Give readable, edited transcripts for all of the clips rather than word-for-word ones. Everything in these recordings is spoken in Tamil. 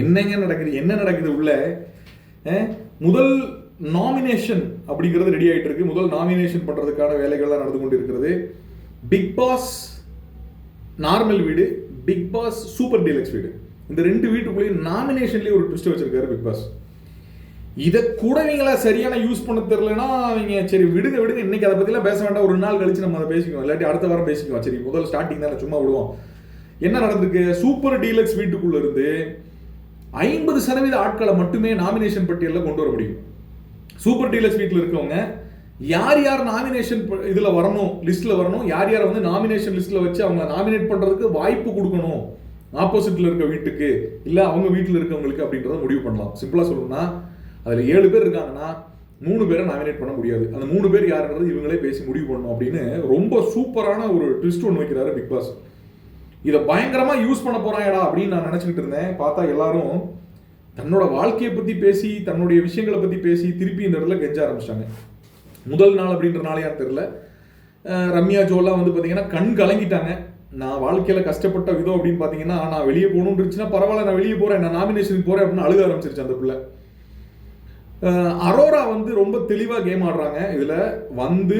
என்னங்க நடக்குது, என்ன நடக்குது உள்ள? முதல் நாமினேஷன் அப்படிங்கிறது ரெடி ஆகிட்டு இருக்கு. முதல் நாமினேஷன் பண்றதுக்கான வேலைகள்லாம் நடந்து கொண்டு இருக்கிறது. பிக் பாஸ் நார்மல் வீடு, பிக் பாஸ் சூப்பர் டீலக்ஸ் வீடு, இந்த ரெண்டு வீட்டுக்குள்ளேயும் நாமினேஷன்லேயே ஒரு ட்விஸ்ட் வச்சிருக்காரு பிக் பாஸ். இதை கூட நீங்களா சரியான யூஸ் பண்ண தெரியலன்னா அவங்க சரி விடுங்க விடுங்க, இன்னைக்கு அதை பற்றிலாம் பேச வேண்டாம், ஒரு நாள் கழிச்சு நம்ம அதை பேசிக்குவோம், இல்லாட்டி அடுத்த வாரம் பேசிக்குவோம். சரி முதல் ஸ்டார்டிங் தானே, சும்மா விடுவோம். என்ன நடந்திருக்கு? சூப்பர் டீலக்ஸ் வீட்டுக்குள்ள இருந்து 50% ஆட்களை மட்டுமே நாமினேஷன் பட்டியலில் கொண்டு வர முடியும். சூப்பர் டீலக்ஸ் வீட்டில் இருக்கவங்க யார் யார் நாமினேஷன் இதில் வரணும், லிஸ்ட்டில் வரணும், யார் யாரை வந்து நாமினேஷன் லிஸ்ட்டில் வச்சு அவங்க நாமினேட் பண்ணுறதுக்கு வாய்ப்பு கொடுக்கணும், ஆப்போசிட்டில் இருக்க வீட்டுக்கு இல்லை அவங்க வீட்டில் இருக்கவங்களுக்கு அப்படின்றத முடிவு பண்ணலாம். சிம்பிளாக சொல்லணும்னா அதில் 7 பேர் இருக்காங்கன்னா 3 பேரை நாமினேட் பண்ண முடியாது. அந்த 3 பேர் யாருன்றது இவங்களே பேசி முடிவு பண்ணணும் அப்படின்னு ரொம்ப சூப்பரான ஒரு ட்விஸ்ட் ஒன்று வைக்கிறாரு பிக் பாஸ். இதை பயங்கரமாக யூஸ் பண்ண போகிறாங்கடா அப்படின்னு நான் நினச்சிக்கிட்டு இருந்தேன். பார்த்தா எல்லாரும் தன்னோட வாழ்க்கையை பற்றி பேசி தன்னுடைய விஷயங்களை பற்றி பேசி திருப்பி இந்த இடத்துல கெஞ்ச ஆரம்பிச்சிட்டாங்க. முதல் நாள் அப்படின்றனாலையான்னு தெரில, ரம்யா ஜோலாம் வந்து பார்த்தீங்கன்னா கண் கலங்கிட்டாங்க. நான் வாழ்க்கையில் கஷ்டப்பட்ட விதம் அப்படின்னு பார்த்தீங்கன்னா, நான் வெளியே போகணுன்னு இருந்துச்சுன்னா பரவாயில்ல, நான் வெளியே போகிறேன், நான் நாமினேஷனுக்கு போகிறேன் அப்படின்னு அழுக ஆரம்பிச்சிருச்சு அந்த பிள்ளை. அரோரா வந்து ரொம்ப தெளிவாக கேம் ஆடுறாங்க. இதில் வந்து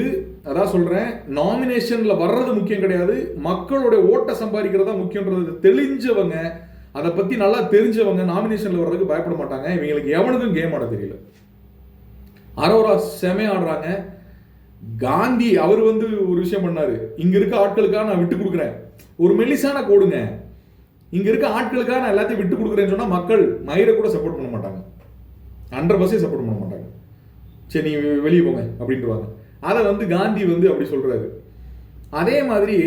அதான் சொல்கிறேன், நாமினேஷனில் வர்றது முக்கியம் கிடையாது, மக்களோட ஓட்டை சம்பாதிக்கிறதா முக்கியன்றது தெளிஞ்சவங்க, அதை பற்றி நல்லா தெரிஞ்சவங்க நாமினேஷனில் வர்றதுக்கு பயப்பட மாட்டாங்க. இவங்களுக்கு எவனுக்கும் கேம் ஆட தெரியல. அரோரா செமையா ஆடுறாங்க. காந்தி அவர் வந்து ஒரு விஷயம் பண்ணாரு, இங்க இருக்க ஆட்களுக்காக நான் விட்டு கொடுக்குறேன், ஒரு மெல்லிசான கோடுங்க, இங்க இருக்க ஆட்களுக்காக நான் எல்லாத்தையும் விட்டு கொடுக்குறேன்னு சொன்னா மக்கள் மயிரை கூட சப்போர்ட் பண்ண மாட்டாங்க, 100% சப்போர்ட் பண்ண மாட்டாங்க. சரி நீ வெளியே போங்க அப்படின்ட்டுருவாங்க. அதை வந்து காந்தி வந்து அப்படி சொல்றாரு. அதே மாதிரி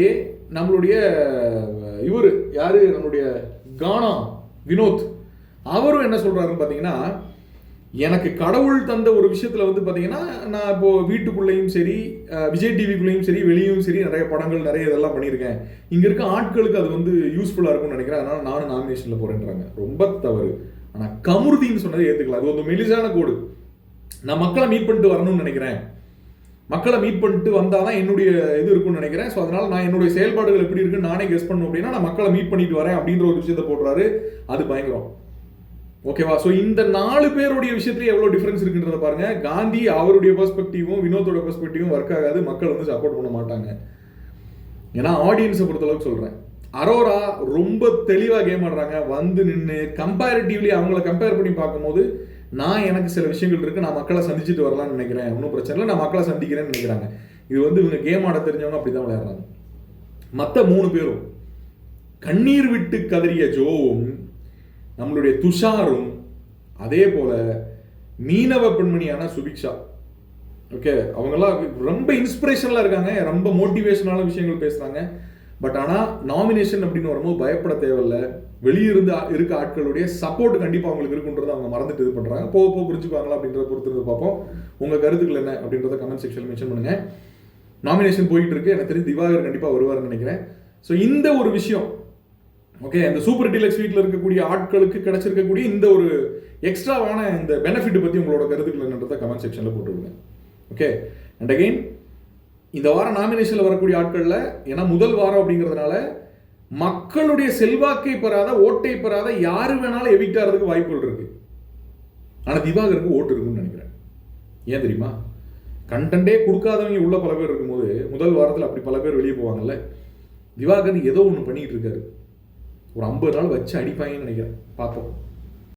நம்மளுடைய இவர் யாரு, நம்மளுடைய கானா வினோத், அவரும் என்ன சொல்றாருன்னு பார்த்தீங்கன்னா, எனக்கு கடவுள் தந்த ஒரு விஷயத்தில் வந்து பார்த்தீங்கன்னா, நான் இப்போ வீட்டுக்குள்ளேயும் சரி விஜய் டிவிக்குள்ளேயும் சரி வெளியும் சரி நிறைய படங்கள் நிறைய இதெல்லாம் பண்ணியிருக்கேன், இங்கே இருக்க ஆட்களுக்கு அது வந்து யூஸ்ஃபுல்லாக இருக்கும்னு நினைக்கிறேன், அதனால் நானும் நாமினேஷனில் போகிறேன்றாங்க. ரொம்ப தவறு. ஆனால் கமுருதின்னு சொன்னதை ஏற்றுக்கலாம், அது ஒரு மெலிசான கோடு. நான் மக்களை மீட் பண்ணிட்டு வரணும்னு நினைக்கிறேன், மக்களை மீட் பண்ணிட்டு வந்தால் தான் என்னுடைய இது இருக்குன்னு நினைக்கிறேன், ஸோ அதனால் நான் என்னுடைய செயல்பாடுகள் எப்படி இருக்குன்னு நானே கெஸ் பண்ணணும் அப்படின்னா நான் மக்களை மீட் பண்ணிட்டு வரேன் அப்படின்ற ஒரு விஷயத்தை போடுறாரு. அது பயங்கரம். ஓகேவா? ஸோ இந்த 4 பேருடைய விஷயத்துல எவ்வளோ டிஃபரன்ஸ் இருக்குன்றத பாருங்க. காந்தி அவருடைய பெர்ஸ்பெக்டிவும் வினோத்தோட பெர்ஸ்பெக்டிவும் ஒர்க் ஆகாது, மக்கள் வந்து சப்போர்ட் பண்ண மாட்டாங்க. ஏன்னா ஆடியன்ஸை பொறுத்தளவுக்கு சொல்கிறேன், அரோரா ரொம்ப தெளிவாக கேம் ஆடுறாங்க. வந்து நின்று கம்பேரிட்டிவ்லி அவங்கள கம்பேர் பண்ணி பார்க்கும்போது நான் எனக்கு சில விஷயங்கள் இருக்குது, நான் மக்களை சந்திச்சுட்டு வரலாம்னு நினைக்கிறேன், ஒன்றும் பிரச்சனை இல்லை, நான் மக்களை சந்திக்கிறேன்னு நினைக்கிறாங்க. இது வந்து இவங்க கேம் ஆட தெரிஞ்சவங்க அப்படி தான் விளையாடுறாங்க. மற்ற 3 பேரும் கண்ணீர் விட்டு கதறிய ஜோவும் நம்மளுடைய துஷாரும் அதே போல மீனவ பெண்மணியான சுபிக்ஷா, ஓகே, அவங்கெல்லாம் ரொம்ப இன்ஸ்பிரேஷனலாக இருக்காங்க, ரொம்ப மோட்டிவேஷனான விஷயங்கள் பேசுகிறாங்க. பட் ஆனால் நாமினேஷன் அப்படின்னு வரும்போது பயப்பட தேவையில்லை, வெளியிருந்து இருக்க ஆட்களுடைய சப்போர்ட் கண்டிப்பாக அவங்களுக்கு இருக்குன்றதை அவங்க மறந்துட்டு இது பண்ணுறாங்க. போக போக புரிஞ்சுக்குவாங்களா அப்படின்றத பொறுத்து பார்ப்போம். உங்கள் கருத்துக்கள் என்ன அப்படின்றத கமெண்ட் செக்ஷனில் மென்ஷன் பண்ணுங்கள். நாமினேஷன் போயிட்டு இருக்கு, எனக்கு தெரிஞ்சு திவாகர் கண்டிப்பாக வருவார்னு நினைக்கிறேன். ஸோ இந்த ஒரு விஷயம், ஓகே, இந்த சூப்பர் டீலக்ஸ் வீட்டில் இருக்கக்கூடிய ஆட்களுக்கு கிடைச்சிருக்கக்கூடிய இந்த ஒரு எக்ஸ்ட்ராவான இந்த பெனிஃபிட் பற்றி உங்களோட கருத்துக்கள் என்னன்றதை கமெண்ட் செக்ஷனில் போட்டுவிடுங்க. ஓகே, அண்ட் அகெயின் இந்த வாரம் நாமினேஷனில் வரக்கூடிய ஆட்களில், ஏன்னா முதல் வாரம் அப்படிங்கிறதுனால மக்களுடைய செல்வாக்கை பெறாத ஓட்டை பெறாத யாரு வேணாலும் எவிக்ட் ஆகிறதுக்கு வாய்ப்புகள் இருக்கு. ஆனால் திவாகருக்கு ஓட்டு இருக்குன்னு நினைக்கிறேன். ஏன் தெரியுமா? கண்டென்ட்டே கொடுக்காதவங்க உள்ள பல பேர் இருக்கும்போது முதல் வாரத்தில் அப்படி பல பேர் வெளியே போவாங்கல்ல. திவாகர் ஏதோ ஒன்று பண்ணிட்டு இருக்காரு, ஒரு 50 நாள் வச்சு அடிப்பாங்கன்னு நினைக்கிறேன். பார்ப்போம்.